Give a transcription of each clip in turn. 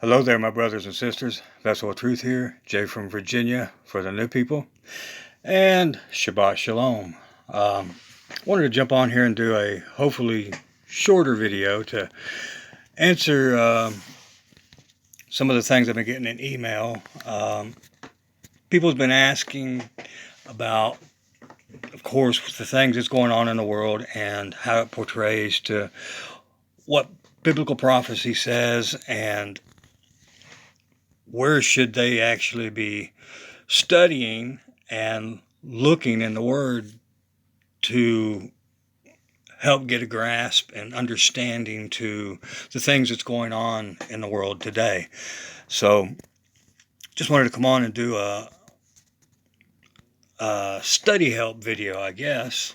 Hello there, my brothers and sisters. Vessel of Truth here, Jay from Virginia for the new people, and Shabbat Shalom. Wanted to jump on here and do a hopefully shorter video to answer some of the things I've been getting in email. People's been asking about, of course, the things that's going on in the world and how it portrays to what biblical prophecy says and where should they actually be studying and looking in the Word to help get a grasp and understanding to the things that's going on in the world today. So just wanted to come on and do a study help video, I guess,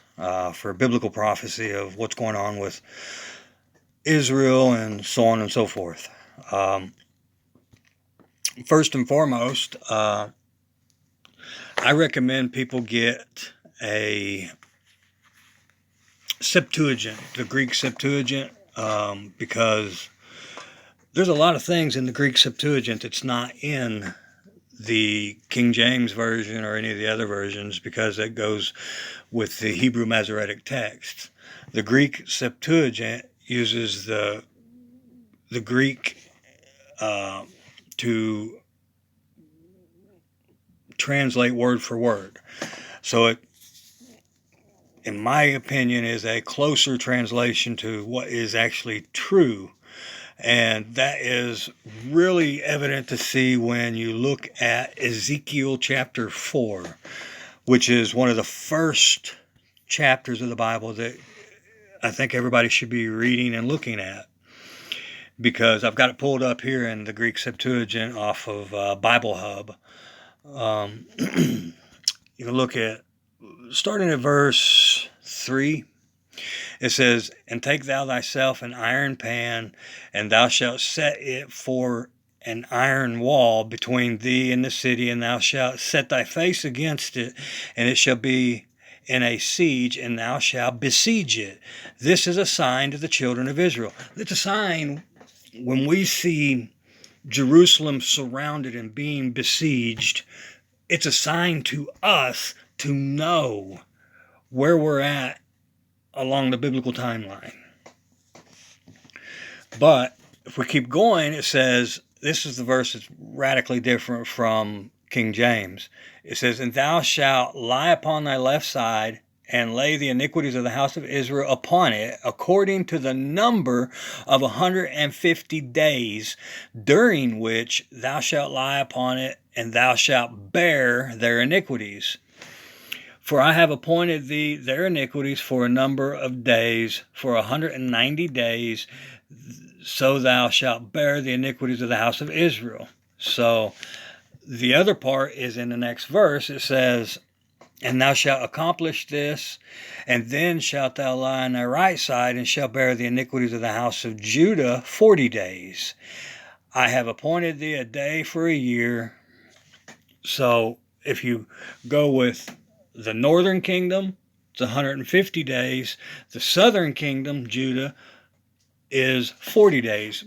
for biblical prophecy of what's going on with Israel and so on and so forth. First and foremost, I recommend people get a Septuagint, the Greek Septuagint, because there's a lot of things in the Greek Septuagint that's not in the King James Version or any of the other versions because it goes with the Hebrew Masoretic text. The Greek Septuagint uses the Greek to translate word for word. So it, in my opinion, is a closer translation to what is actually true. And that is really evident to see when you look at Ezekiel chapter 4, which is one of the first chapters of the Bible that I think everybody should be reading and looking at. Because I've got it pulled up here in the Greek Septuagint off of Bible Hub. You can look at, starting at verse 3, it says, "And take thou thyself an iron pan, and thou shalt set it for an iron wall between thee and the city, and thou shalt set thy face against it, and it shall be in a siege, and thou shalt besiege it. This is a sign to the children of Israel." It's a sign when we see Jerusalem surrounded and being besieged. It's a sign to us to know where we're at along the biblical timeline. But if we keep going, it says, this is the verse that's radically different from King James. It says, "And thou shalt lie upon thy left side, and lay the iniquities of the house of Israel upon it, according to the number of 150 days, during which thou shalt lie upon it, and thou shalt bear their iniquities. For I have appointed thee their iniquities for a number of days, for 190 days, so thou shalt bear the iniquities of the house of Israel." So the other part is in the next verse. It says, "And thou shalt accomplish this, and then shalt thou lie on thy right side, and shalt bear the iniquities of the house of Judah 40 days. I have appointed thee a day for a year." So if you go with the northern kingdom, it's 150 days. The southern kingdom, Judah, is 40 days.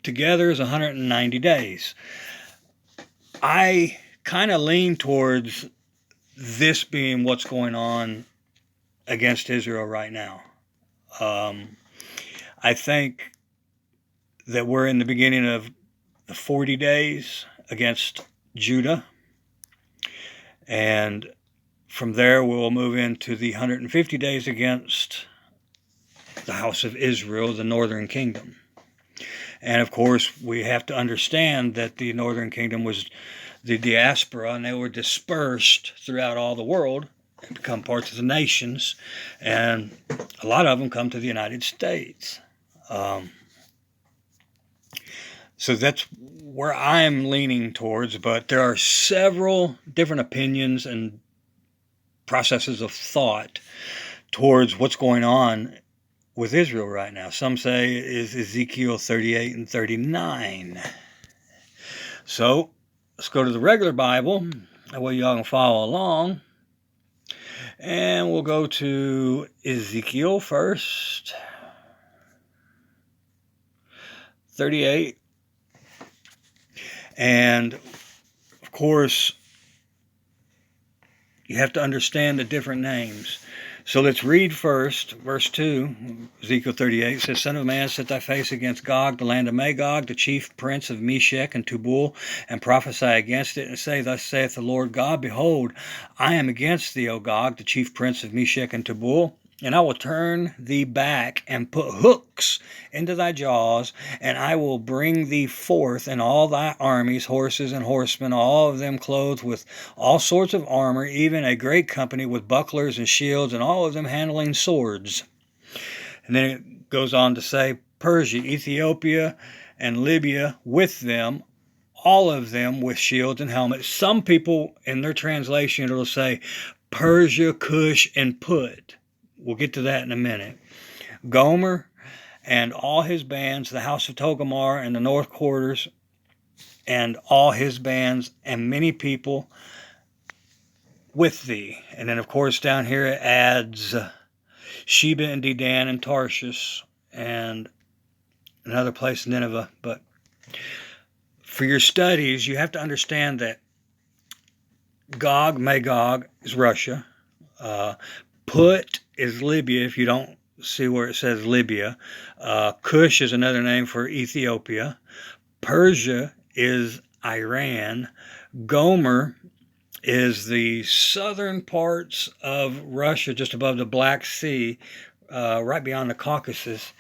Together is 190 days. I kind of lean towards this being what's going on against Israel right now. I think that we're in the beginning of the 40 days against Judah. And from there, we'll move into the 150 days against the house of Israel, the northern kingdom. And of course, we have to understand that the northern kingdom was the diaspora, and they were dispersed throughout all the world and become parts of the nations. And a lot of them come to the United States. So that's where I'm leaning towards, but there are several different opinions and processes of thought towards what's going on with Israel right now. Some say it is Ezekiel 38 and 39. So let's go to the regular Bible. That way y'all can follow along. And we'll go to Ezekiel first. 38 And of course, you have to understand the different names. So let's read first, verse 2, Ezekiel 38 says, Son of man, set thy face against Gog, the land of Magog, the chief prince of Meshech and Tubal, and prophesy against it, and say, Thus saith the Lord God, Behold, I am against thee, O Gog, the chief prince of Meshech and Tubal, and I will turn thee back and put hooks into thy jaws, and I will bring thee forth in all thy armies, horses and horsemen, all of them clothed with all sorts of armor, even a great company with bucklers and shields, and all of them handling swords. And then it goes on to say, Persia, Ethiopia, and Libya with them, all of them with shields and helmets. Some people in their translation it'll say Persia, Cush, and Put. We'll get to that in a minute. Gomer and all his bands, the house of Togomar and the north quarters, and all his bands, and many people with thee. And then, of course, down here it adds Sheba and Dedan and Tarshish and another place, Nineveh. But for your studies, you have to understand that Gog, Magog is Russia. Put is Libya, if you don't see where it says Libya. Cush is another name for Ethiopia. Persia is Iran. Gomer is the southern parts of Russia, just above the Black Sea, right beyond the Caucasus.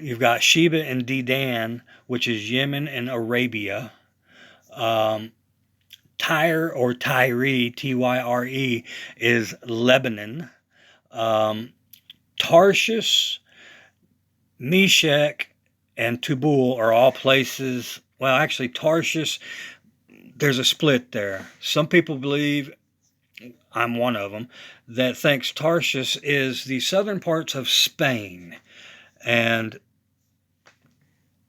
You've got Sheba and Dedan, which is Yemen and Arabia. Tyre or Tyre, Tyre, is Lebanon. Tarshish, Meshech, and Tubal are all places. Well, actually, Tarshish, there's a split there. Some people believe, I'm one of them, that thinks Tarshish is the southern parts of Spain. And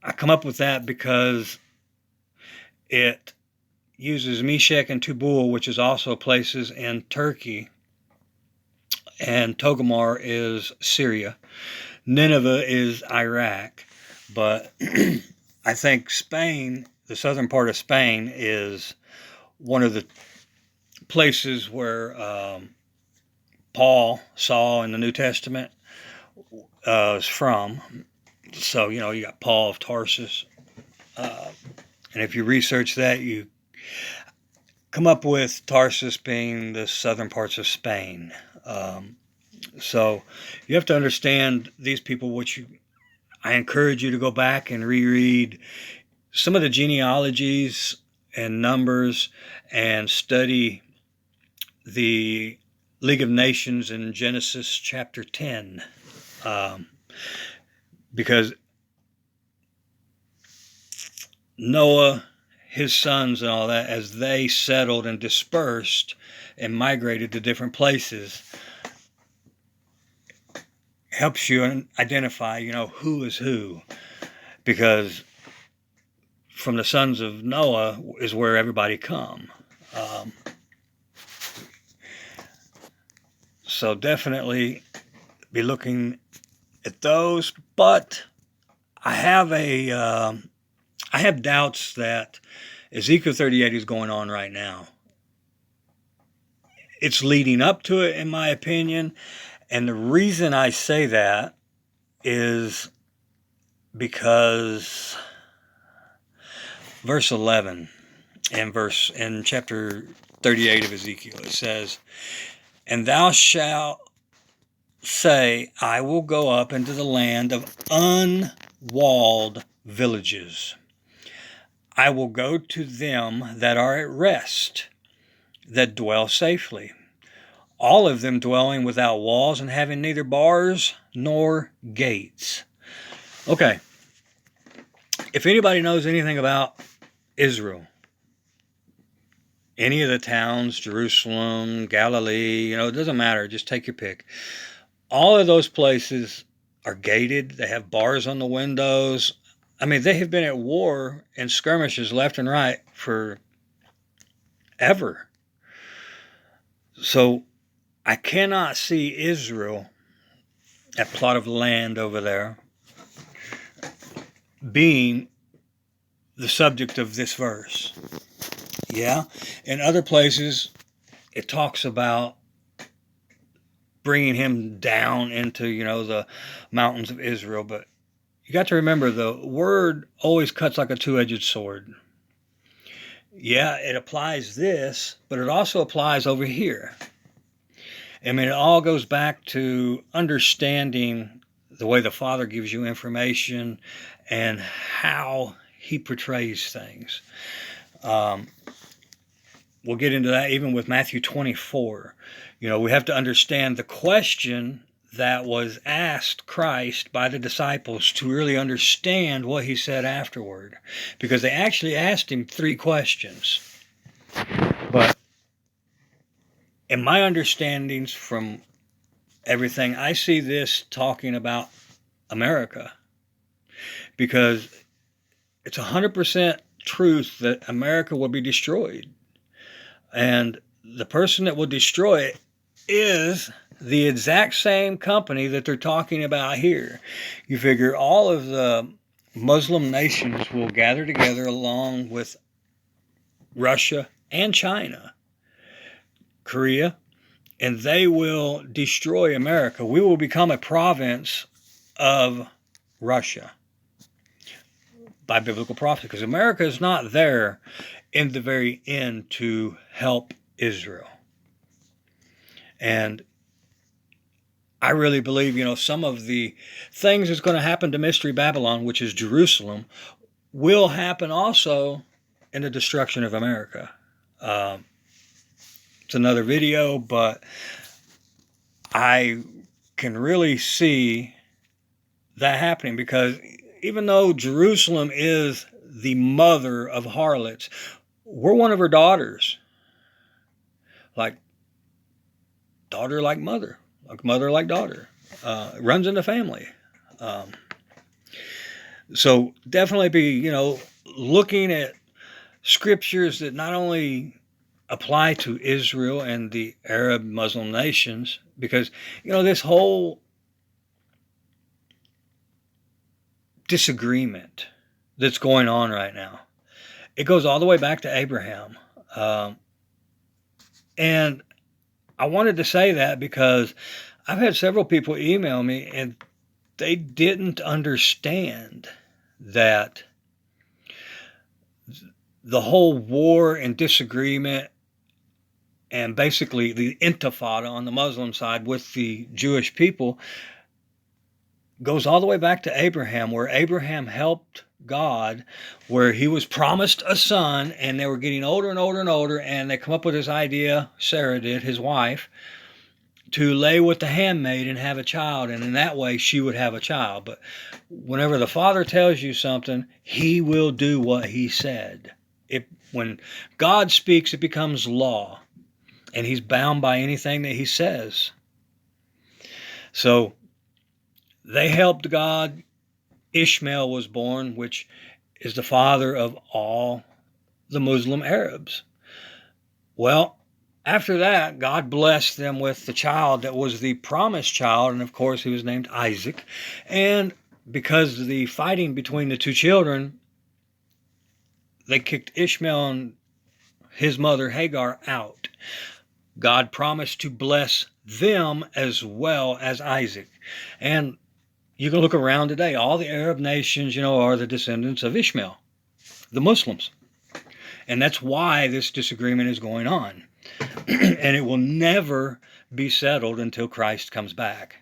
I come up with that because it uses Meshech and Tubal, which is also places in Turkey, and Togomar is Syria. Nineveh is Iraq, but I think Spain, the southern part of Spain, is one of the places where Paul saw in the New Testament is from. So, you got Paul of Tarsus. And if you research that, you come up with Tarsus being the southern parts of Spain. So you have to understand these people, which I encourage you to go back and reread some of the genealogies and numbers and study the League of Nations in Genesis chapter 10. Because Noah, his sons and all that, as they settled and dispersed and migrated to different places, helps you identify, who is who. Because from the sons of Noah is where everybody come. So definitely be looking at those. But I have doubts that Ezekiel 38 is going on right now. It's leading up to it, in my opinion. And the reason I say that is because verse 11 in chapter 38 of Ezekiel, it says, And thou shalt say, I will go up into the land of unwalled villages. I will go to them that are at rest, that dwell safely, all of them dwelling without walls and having neither bars nor gates. Okay, if anybody knows anything about Israel, any of the towns, Jerusalem, Galilee, it doesn't matter, just take your pick. All of those places are gated. They have bars on the windows. I mean, they have been at war and skirmishes left and right for ever. So I cannot see Israel, that plot of land over there, being the subject of this verse. Yeah. In other places, it talks about bringing him down into, the mountains of Israel. But you got to remember, the word always cuts like a two-edged sword. Yeah, it applies this, but it also applies over here. I mean, it all goes back to understanding the way the Father gives you information and how he portrays things. We'll get into that even with Matthew 24. We have to understand the question that was asked Christ by the disciples to really understand what he said afterward. Because they actually asked him 3 questions. But in my understandings from everything, I see this talking about America. Because it's 100% truth that America will be destroyed. And the person that will destroy it is the exact same company that they're talking about here. You figure all of the Muslim nations will gather together along with Russia and China, Korea, and they will destroy America. We will become a province of Russia by biblical prophecy, because America is not there in the very end to help Israel. And I really believe, some of the things that's going to happen to Mystery Babylon, which is Jerusalem, will happen also in the destruction of America. It's another video, but I can really see that happening, because even though Jerusalem is the mother of harlots, we're one of her daughters. Like daughter like mother, like mother like daughter. It runs in the family. So definitely be, looking at scriptures that not only apply to Israel and the Arab Muslim nations, because, this whole disagreement that's going on right now, it goes all the way back to Abraham. And I wanted to say that because I've had several people email me and they didn't understand that the whole war and disagreement and basically the intifada on the Muslim side with the Jewish people goes all the way back to Abraham, where Abraham helped God, where he was promised a son, and they were getting older and older and older, and they come up with this idea, Sarah did, his wife, to lay with the handmaid and have a child, and in that way she would have a child. But whenever the Father tells you something, he will do what he said. When God speaks, it becomes law, and he's bound by anything that he says. So they helped God. Ishmael was born, which is the father of all the Muslim Arabs. Well, after that, God blessed them with the child that was the promised child, and of course he was named Isaac. And because of the fighting between the 2 children, they kicked Ishmael and his mother Hagar out. God promised to bless them as well as Isaac. And you can look around today, all the Arab nations, are the descendants of Ishmael, the Muslims. And that's why this disagreement is going on. And it will never be settled until Christ comes back.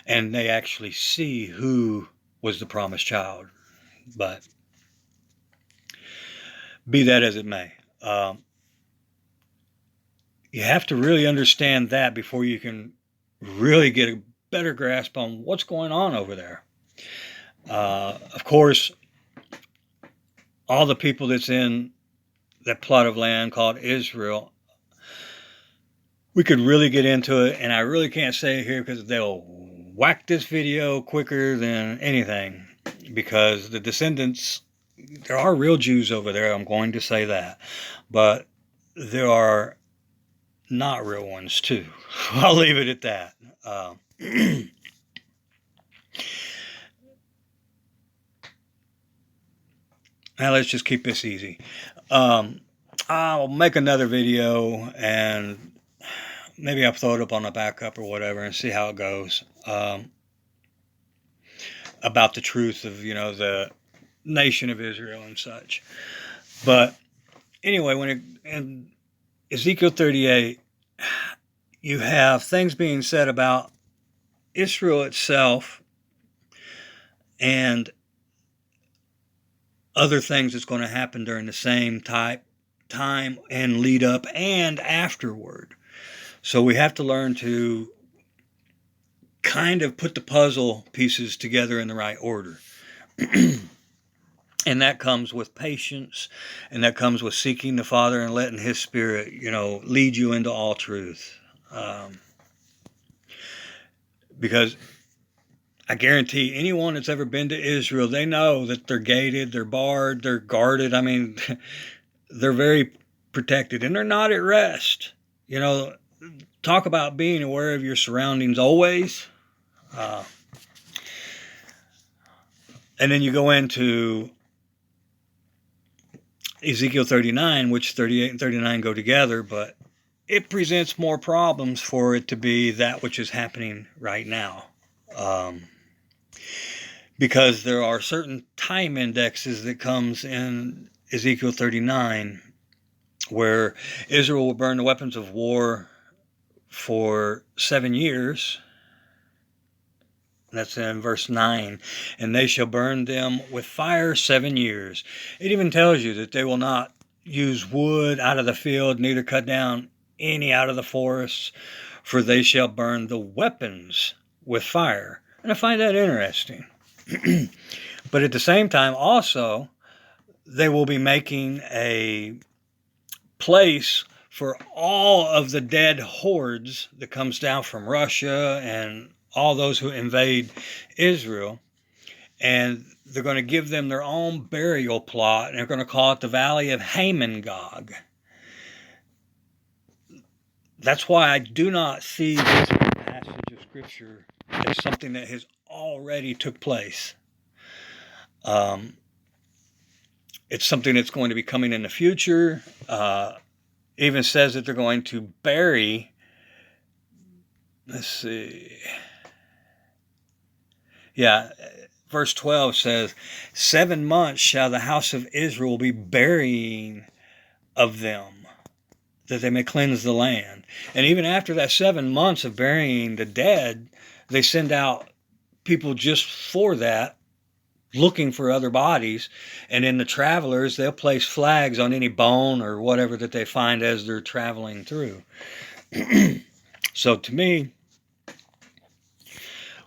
And they actually see who was the promised child. But be that as it may, you have to really understand that before you can really get a better grasp on what's going on over there. Of course, all the people that's in that plot of land called Israel, we could really get into it, and I really can't say it here because they'll whack this video quicker than anything, because the descendants, there are real Jews over there, I'm going to say that, but there are not real ones too. I'll leave it at that. Now let's just keep this easy. I'll make another video and maybe I'll throw it up on a backup or whatever and see how it goes. About the truth of, the nation of Israel and such. But anyway, in Ezekiel 38, you have things being said about Israel itself and other things that's going to happen during the same time and lead up and afterward. So we have to learn to kind of put the puzzle pieces together in the right order. And that comes with patience, and that comes with seeking the Father and letting His Spirit, lead you into all truth. Because I guarantee anyone that's ever been to Israel, they know that they're gated, they're barred, they're guarded. I mean, they're very protected, and they're not at rest. Talk about being aware of your surroundings always. And then you go into Ezekiel 39, which 38 and 39 go together, but it presents more problems for it to be that which is happening right now. Because there are certain time indexes that comes in Ezekiel 39 where Israel will burn the weapons of war for 7 years. That's in verse 9. And they shall burn them with fire 7 years. It even tells you that they will not use wood out of the field, neither cut down any out of the forests, for they shall burn the weapons with fire. And I find that interesting. But at the same time, also, they will be making a place for all of the dead hordes that comes down from Russia and all those who invade Israel, and they're going to give them their own burial plot, and they're going to call it the Valley of Hamon-Gog. That's why I do not see this passage of Scripture as something that has already took place. It's something that's going to be coming in the future. Even says that they're going to bury, let's see, verse 12 says, 7 months shall the house of Israel be burying of them, that they may cleanse the land. And even after that 7 months of burying the dead, they send out people just for that, looking for other bodies. And in the travelers, they'll place flags on any bone or whatever that they find as they're traveling through. So to me,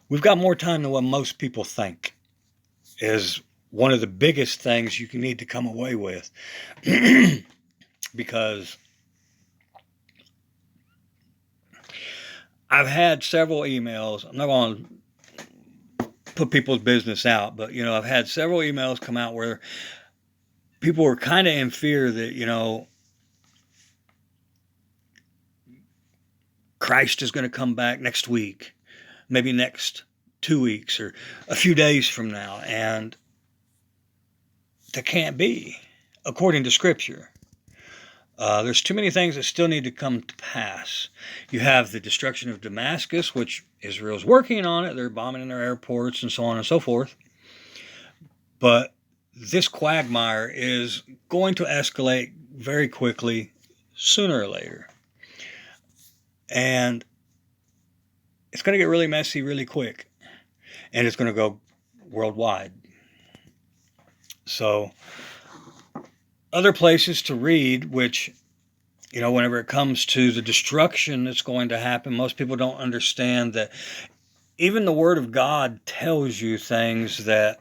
we've got more time than what most people think is one of the biggest things you can need to come away with. Because I've had several emails. I'm not going to put people's business out, but I've had several emails come out where people were kind of in fear that Christ is going to come back next week, maybe next 2 weeks or a few days from now, and that can't be according to Scripture. There's too many things that still need to come to pass. You have the destruction of Damascus, which Israel's working on it. They're bombing in their airports and so on and so forth. But this quagmire is going to escalate very quickly, sooner or later. And it's going to get really messy really quick. And it's going to go worldwide. So other places to read, which, whenever it comes to the destruction that's going to happen, most people don't understand that even the Word of God tells you things that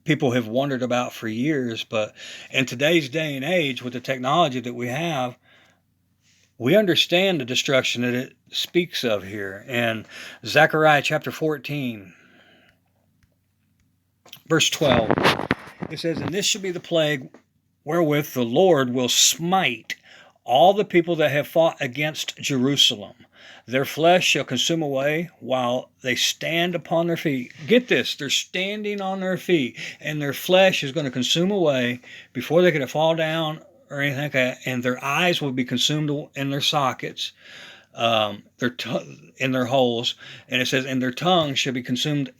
people have wondered about for years. But in today's day and age, with the technology that we have, we understand the destruction that it speaks of here. In Zechariah chapter 14, verse 12, it says, "And this shall be the plague wherewith the Lord will smite all the people that have fought against Jerusalem. Their flesh shall consume away while they stand upon their feet. Get this, they're standing on their feet, and their flesh is going to consume away before they can fall down or anything like that, and their eyes will be consumed in their sockets, in their holes, and it says, and their tongue shall be consumed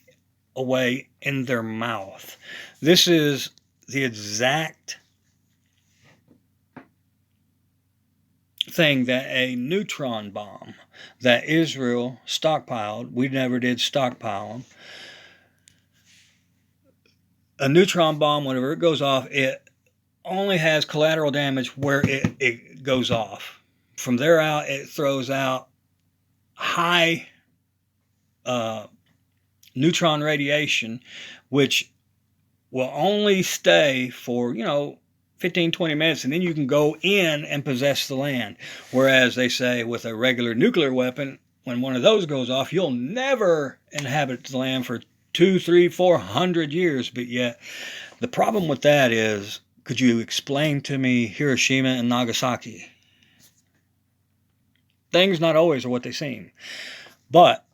away in their mouth. This is the exact thing that a neutron bomb that Israel stockpiled, we never did stockpile them. A neutron bomb, whenever it goes off, it only has collateral damage where it goes off. From there out, it throws out high neutron radiation, which will only stay for, 15, 20 minutes, and then you can go in and possess the land. Whereas they say with a regular nuclear weapon, when one of those goes off, you'll never inhabit the land for 200, 300, 400 years. But yet, the problem with that is, could you explain to me Hiroshima and Nagasaki? Things not always are what they seem. But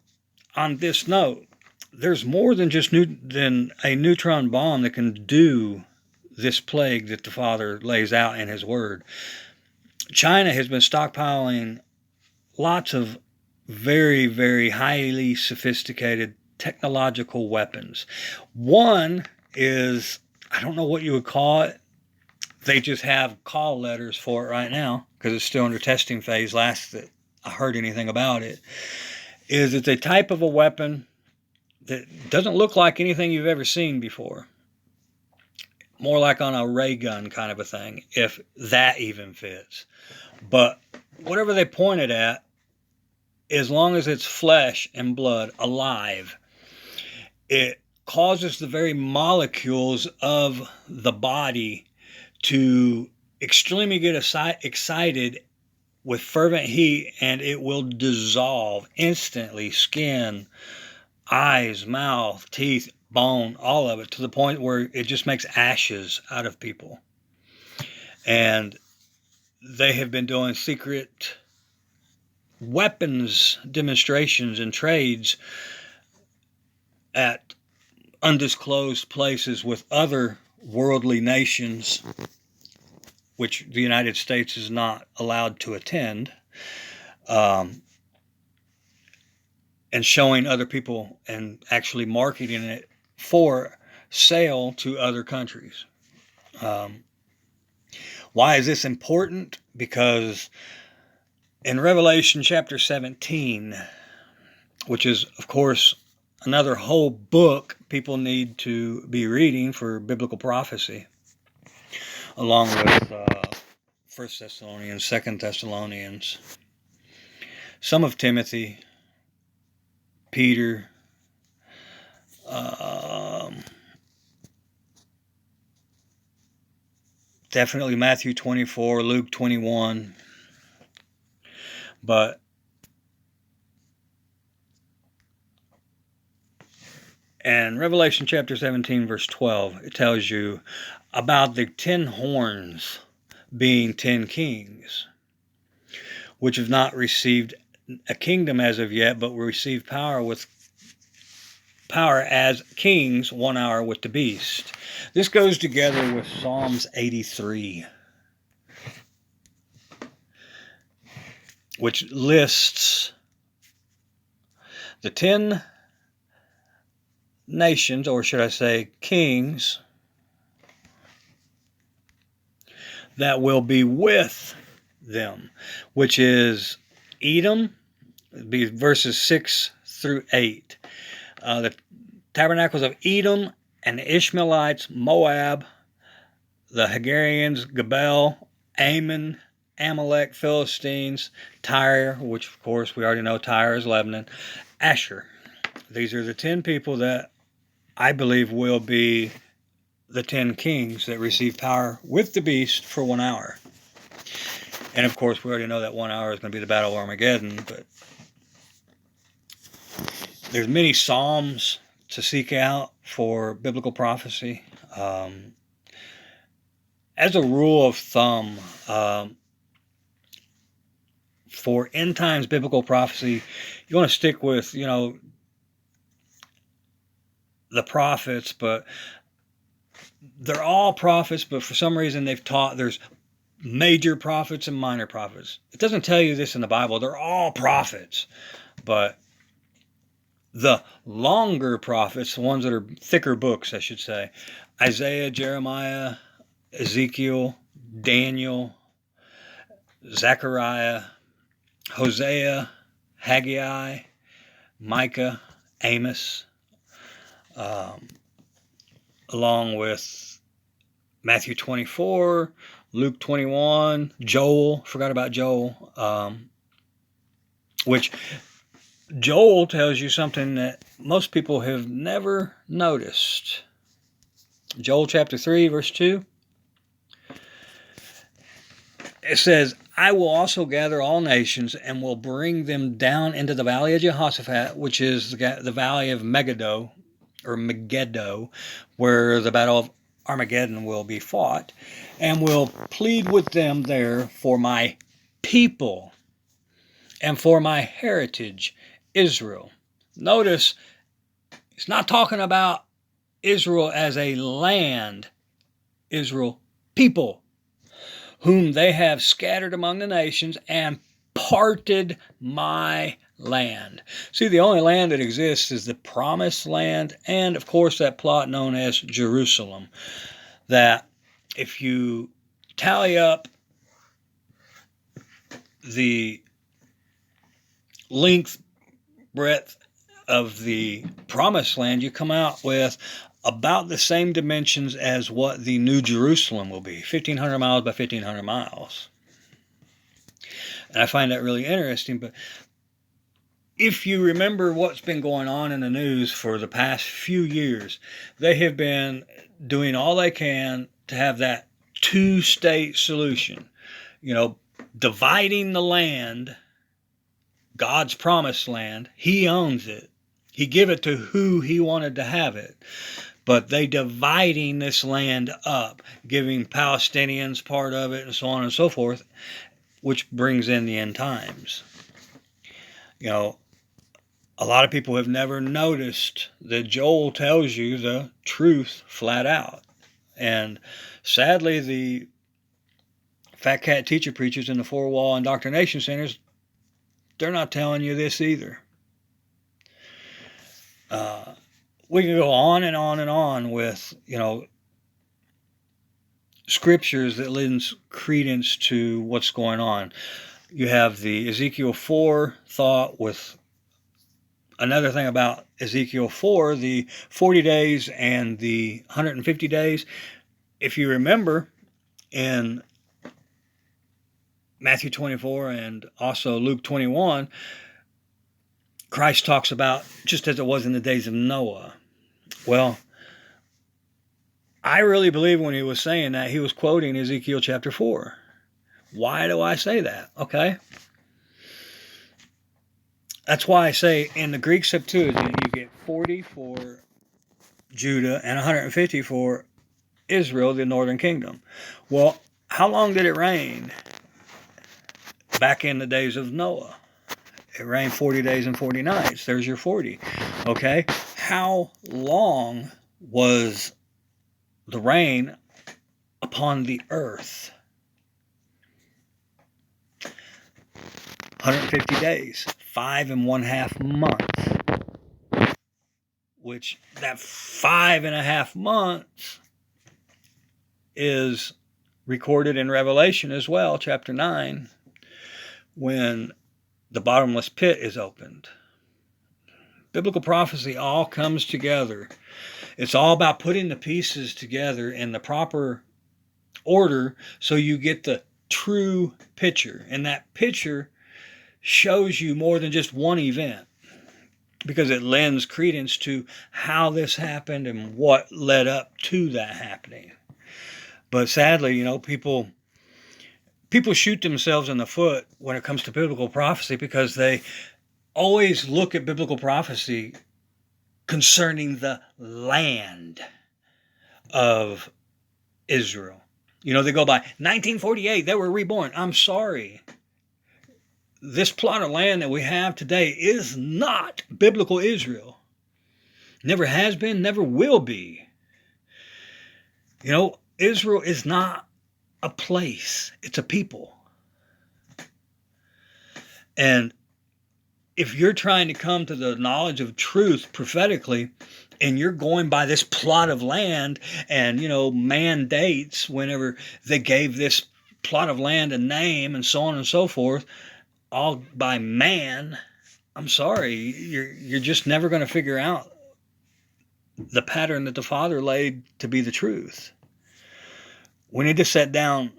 on this note, there's more than just than a neutron bomb that can do this plague that the Father lays out in His Word. China has been stockpiling lots of very, very highly sophisticated technological weapons. One is, I don't know what you would call it. They just have call letters for it right now because it's still under testing phase. Last that I heard anything about it, is it's a type of a weapon that doesn't look like anything you've ever seen before. More like on a ray gun kind of a thing, if that even fits. But whatever they point it at, as long as it's flesh and blood alive, it causes the very molecules of the body to extremely get excited with fervent heat, and it will dissolve instantly skin, eyes, mouth, teeth, bone, all of it, to the point where it just makes ashes out of people. And they have been doing secret weapons demonstrations and trades at undisclosed places with other worldly nations, which the United States is not allowed to attend, and showing other people and actually marketing it for sale to other countries. Why is this important? Because in Revelation chapter 17, which is, of course, another whole book people need to be reading for biblical prophecy, along with 1 Thessalonians, 2 Thessalonians, some of Timothy, Peter, definitely Matthew 24, Luke 21. But in Revelation chapter 17, verse 12, it tells you about the 10 horns being 10 kings, which have not received a kingdom as of yet, but will receive power as kings 1 hour with the beast. This goes together with Psalms 83, which lists the 10 nations, or should I say kings, that will be with them, which is Edom, it'd be verses 6 through 8. The tabernacles of Edom and the Ishmaelites, Moab, the Hagarians, Gebel, Ammon, Amalek, Philistines, Tyre, which of course we already know Tyre is Lebanon, Asher. These are the 10 people that I believe will be the 10 kings that receive power with the beast for 1 hour. And of course we already know that 1 hour is going to be the Battle of Armageddon, but there's many psalms to seek out for biblical prophecy. As a rule of thumb, for end times biblical prophecy, you want to stick with, the prophets, but they're all prophets, but for some reason they've taught there's major prophets and minor prophets. It doesn't tell you this in the Bible. They're all prophets, but the longer prophets, the ones that are thicker books, I should say, Isaiah, Jeremiah, Ezekiel, Daniel, Zechariah, Hosea, Haggai, Micah, Amos, along with Matthew 24, Luke 21, Joel, forgot about Joel, which Joel tells you something that most people have never noticed. Joel chapter 3, verse 2. It says, I will also gather all nations and will bring them down into the valley of Jehoshaphat, which is the valley of Megiddo, or Megiddo, where the battle of Armageddon will be fought, and will plead with them there for my people and for my heritage, Israel. Notice, it's not talking about Israel as a land, Israel people, whom they have scattered among the nations and parted my land. See, the only land that exists is the promised land, and of course that plot known as Jerusalem, that if you tally up the length, breadth of the promised land, you come out with about the same dimensions as what the New Jerusalem will be, 1,500 miles by 1,500 miles. And I find that really interesting. But if you remember what's been going on in the news for the past few years, they have been doing all they can to have that two-state solution. Dividing the land, God's promised land. He owns it. He gave it to who he wanted to have it. But they dividing this land up, giving Palestinians part of it and so on and so forth, which brings in the end times. A lot of people have never noticed that Joel tells you the truth flat out. And sadly, the fat cat teacher preachers in the four-wall indoctrination centers, they're not telling you this either. We can go on and on and on with, scriptures that lends credence to what's going on. You have the Ezekiel 4 thought with another thing about Ezekiel 4, the 40 days and the 150 days. If you remember in Matthew 24 and also Luke 21, Christ talks about just as it was in the days of Noah. Well, I really believe when he was saying that, he was quoting Ezekiel chapter 4. Why do I say that? Okay. That's why I say in the Greek Septuagint, you get 40 for Judah and 150 for Israel, the northern kingdom. Well, how long did it rain back in the days of Noah? It rained 40 days and 40 nights. There's your 40. Okay. How long was the rain upon the earth? 150 days, 5.5 months. Which that 5.5 months is recorded in Revelation as well, chapter 9, when the bottomless pit is opened. Biblical prophecy all comes together. It's all about putting the pieces together in the proper order so you get the true picture. And that picture shows you more than just one event, because it lends credence to how this happened and what led up to that happening. But sadly, people shoot themselves in the foot when it comes to biblical prophecy, because they always look at biblical prophecy concerning the land of Israel. They go by 1948, they were reborn. I'm sorry. this plot of land that we have today is not biblical Israel. Never has been, never will be. You know, Israel is not a place, it's a people. And if you're trying to come to the knowledge of truth prophetically, and you're going by this plot of land and, mandates whenever they gave this plot of land a name and so on and so forth, all by man, I'm sorry, you're just never going to figure out the pattern that the Father laid to be the truth. We need to sit down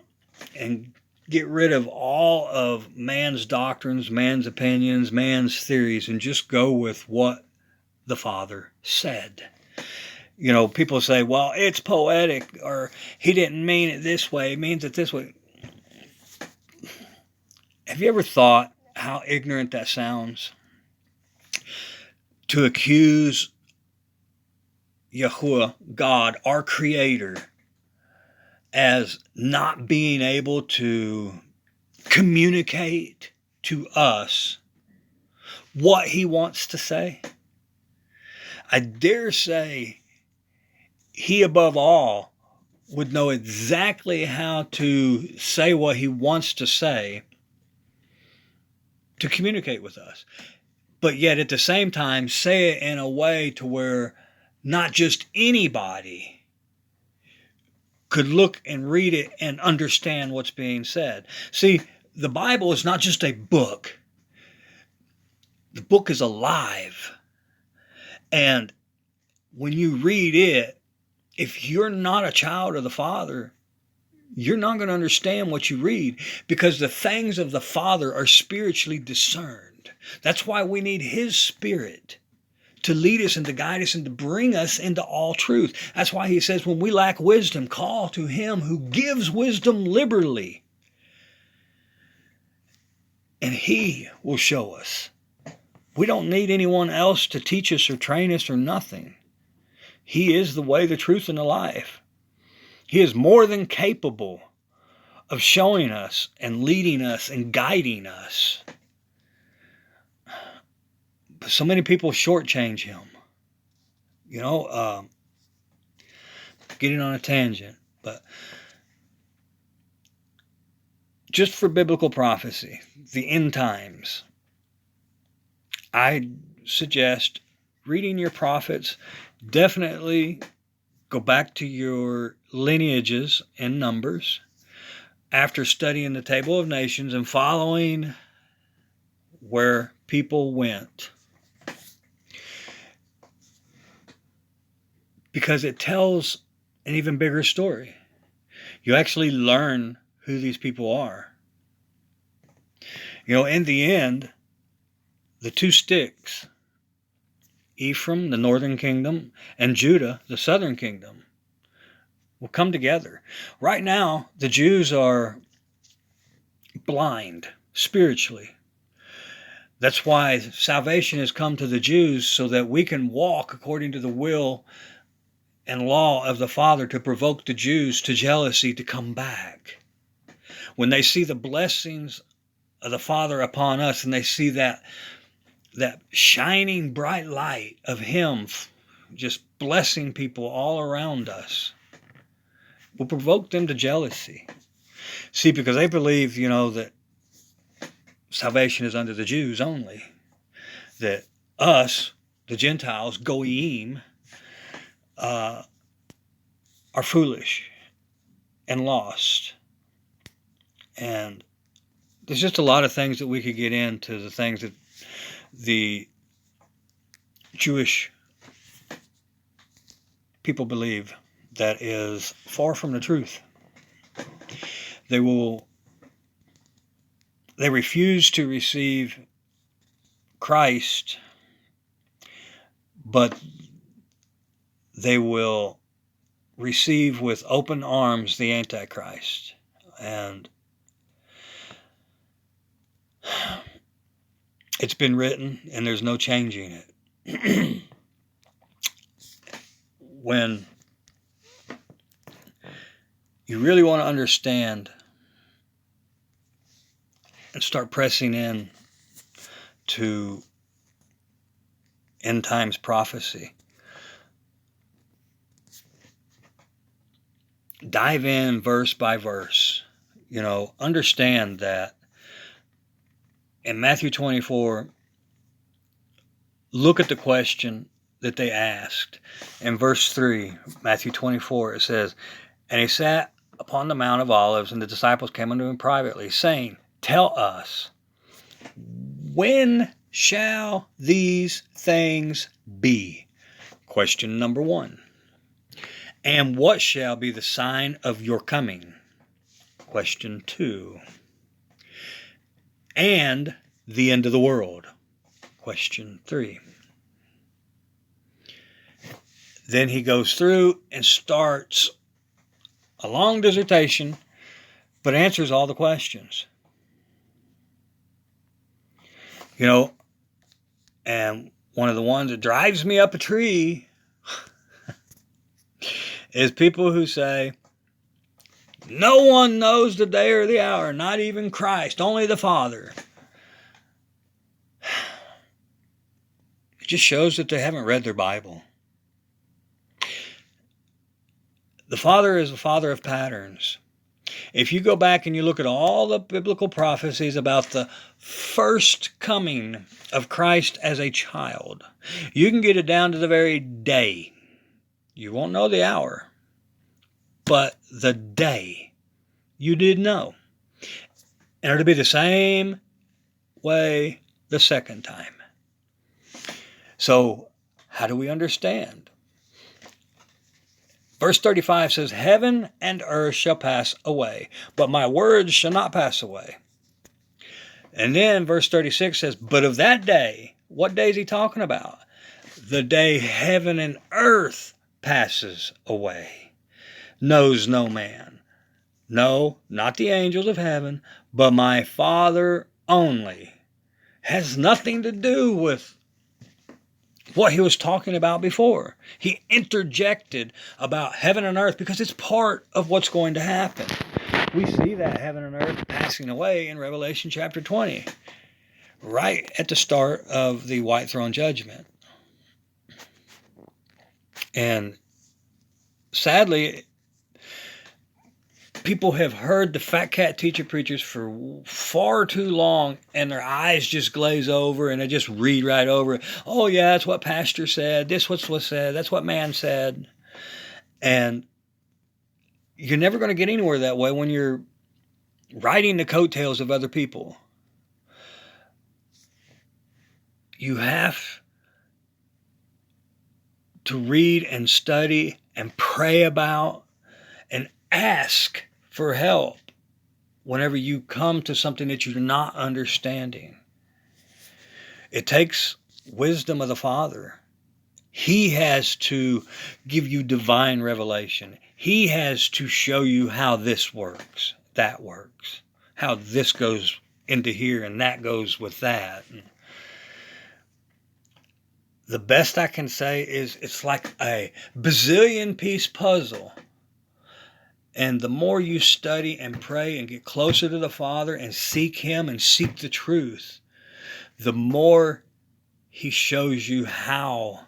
and get rid of all of man's doctrines, man's opinions, man's theories, and just go with what the Father said. People say, well, it's poetic, or he didn't mean it this way, he means it this way. Have you ever thought how ignorant that sounds? To accuse Yahuwah, God, our Creator, as not being able to communicate to us what he wants to say. I dare say he above all would know exactly how to say what he wants to say to communicate with us. But yet at the same time say it in a way to where not just anybody could look and read it and understand what's being said. See, the Bible is not just a book. The book is alive. And when you read it, if you're not a child of the Father, you're not going to understand what you read, because the things of the Father are spiritually discerned. That's why we need His Spirit to lead us and to guide us and to bring us into all truth. That's why He says, when we lack wisdom, call to Him who gives wisdom liberally, and He will show us. We don't need anyone else to teach us or train us or nothing. He is the way, the truth, and the life. He is more than capable of showing us and leading us and guiding us. But so many people shortchange Him. Getting on a tangent, but just for biblical prophecy, the end times, I suggest reading your prophets. Definitely go back to your lineages and numbers after studying the Table of Nations and following where people went, because it tells an even bigger story. You actually learn who these people are. In the end, the two sticks, Ephraim, the northern kingdom, and Judah, the southern kingdom, will come together. Right now, the Jews are blind spiritually. That's why salvation has come to the Jews, so that we can walk according to the will and law of the Father, to provoke the Jews to jealousy to come back. When they see the blessings of the Father upon us, and they see that shining bright light of Him just blessing people all around us, will provoke them to jealousy. See, because they believe, that salvation is under the Jews only. That us, the Gentiles, Goyim, are foolish and lost. And there's just a lot of things that we could get into, the things that the Jewish people believe that is far from the truth. They refuse to receive Christ, but they will receive with open arms the Antichrist. And it's been written, and there's no changing it. When you really want to understand and start pressing in to end times prophecy. Dive in verse by verse. Understand that in Matthew 24, look at the question that they asked. In verse 3, Matthew 24, it says, "And he sat upon the Mount of Olives, and the disciples came unto him privately, saying, Tell us, when shall these things be?" Question number 1. "And what shall be the sign of your coming?" Question 2. "And the end of the world?" Question 3. Then he goes through and starts a long dissertation, but answers all the questions. And one of the ones that drives me up a tree is people who say, no one knows the day or the hour, not even Christ, only the Father. It just shows that they haven't read their Bible. The Father is the Father of patterns. If you go back and you look at all the biblical prophecies about the first coming of Christ as a child, you can get it down to the very day. You won't know the hour, but the day you did know. And it'll be the same way the second time. So, how do we understand? Verse 35 says, "Heaven and earth shall pass away, but my words shall not pass away." And then verse 36 says, "But of that day," what day is he talking about? "The day heaven and earth passes away, knows no man." No, not the angels of heaven, but my Father only. Has nothing to do with what he was talking about before. He interjected about heaven and earth because it's part of what's going to happen. We see that heaven and earth passing away in Revelation chapter 20, right at the start of the white throne judgment. And sadly, people have heard the fat cat teacher preachers for far too long, and their eyes just glaze over and they just read right over it. Oh yeah, that's what pastor said. This was said. That's what man said. And you're never going to get anywhere that way when you're riding the coattails of other people. You have to read and study and pray about and ask for help whenever you come to something that you're not understanding. It takes wisdom of the Father. He has to give you divine revelation. He has to show you how this works, that works, how this goes into here and that goes with that. The best I can say is it's like a bazillion piece puzzle. And the more you study and pray and get closer to the Father and seek Him and seek the truth, the more He shows you how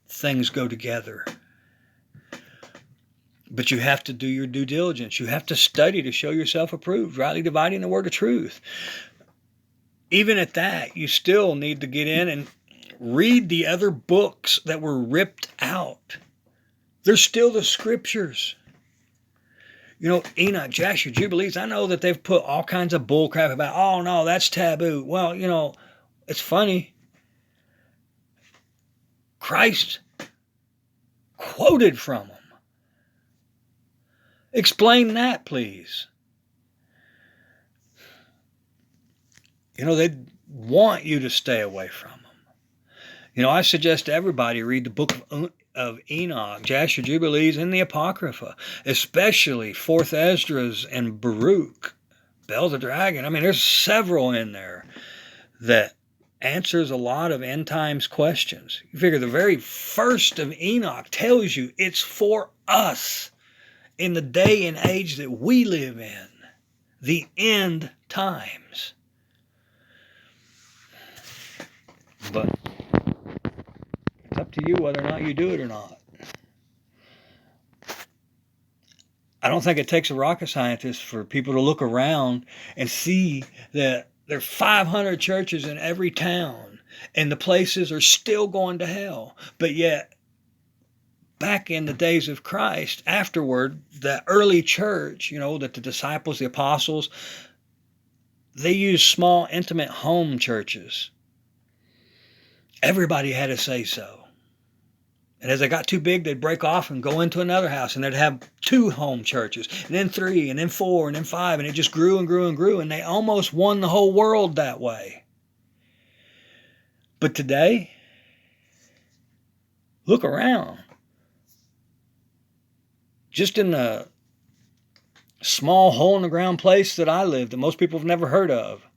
things go together. But you have to do your due diligence. You have to study to show yourself approved, rightly dividing the word of truth. Even at that, you still need to get in and read the other books that were ripped out. They're still the scriptures. Enoch, Jasher, Jubilees, I know that they've put all kinds of bullcrap about, oh no, that's taboo. Well, it's funny. Christ quoted from them. Explain that, please. They want you to stay away from them. I suggest everybody read the book of Enoch, Jasher, Jubilees, and the Apocrypha, especially 4th Esdras and Baruch, Bel the Dragon. There's several in there that answers a lot of end times questions. You figure the very first of Enoch tells you it's for us in the day and age that we live in, the end times. But it's up to you whether or not you do it or not. I don't think it takes a rocket scientist for people to look around and see that there are 500 churches in every town, and the places are still going to hell. But yet, back in the days of Christ, afterward, the early church, that the disciples, the apostles, they used small, intimate home churches. Everybody had to say so. And as they got too big, they'd break off and go into another house, and they'd have 2 home churches, and then 3, and then 4, and then 5, and it just grew and grew and grew, and they almost won the whole world that way. But today, look around. Just in the small hole-in-the-ground place that I live that most people have never heard of,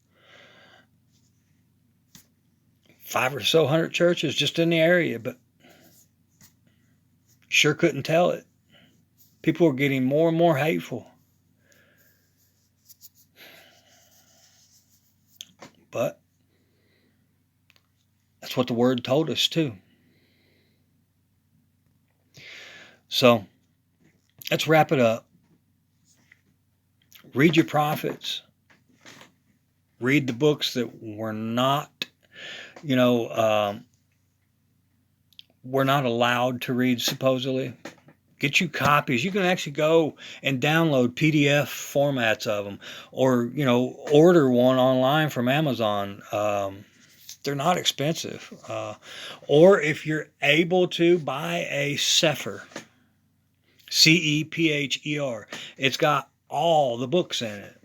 5 or so hundred churches just in the area, but sure couldn't tell it. People are getting more and more hateful. But that's what the Word told us too. So let's wrap it up. Read your prophets. Read the books that were not, we're not allowed to read, supposedly. Get you copies. You can actually go and download PDF formats of them, or order one online from Amazon. They're not expensive. Or if you're able to, buy a Cepher, Cepher. It's got all the books in it,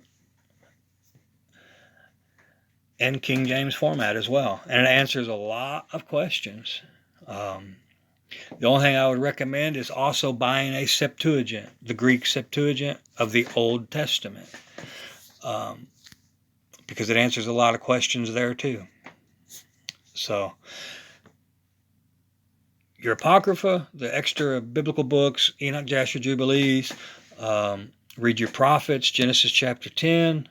and King James format as well, and it answers a lot of questions. The only thing I would recommend is also buying a Septuagint, the Greek Septuagint of the Old Testament, because it answers a lot of questions there too. So, your Apocrypha, the extra biblical books, Enoch, Jasher, Jubilees, read your prophets, Genesis chapter 10,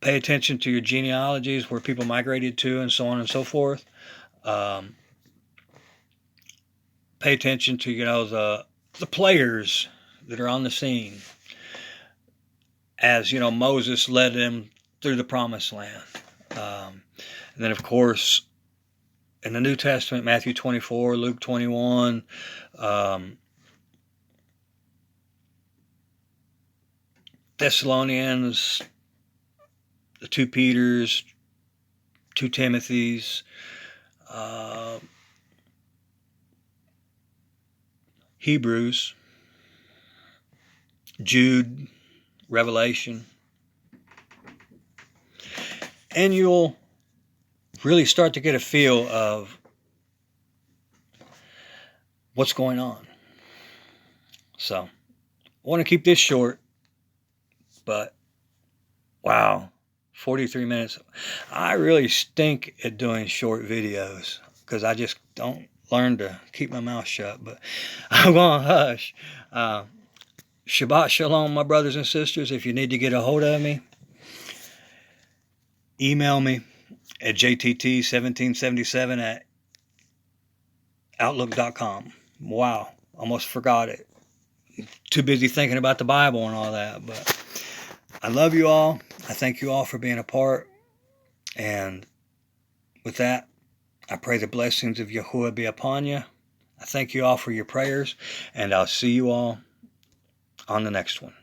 pay attention to your genealogies, where people migrated to, and so on and so forth. Pay attention to the players that are on the scene, as Moses led them through the promised land. And then of course in the New Testament, Matthew 24, Luke 21, Thessalonians, the 2 Peters, 2 Timothys, Hebrews, Jude, Revelation, and you'll really start to get a feel of what's going on. So, I want to keep this short, but wow, 43 minutes. I really stink at doing short videos because I just don't learn to keep my mouth shut, but I'm going to hush. Shabbat Shalom, my brothers and sisters. If you need to get a hold of me, email me at jtt1777@outlook.com. Wow, almost forgot it. Too busy thinking about the Bible and all that, but I love you all. I thank you all for being a part. And with that, I pray the blessings of Yahuwah be upon you. I thank you all for your prayers, and I'll see you all on the next one.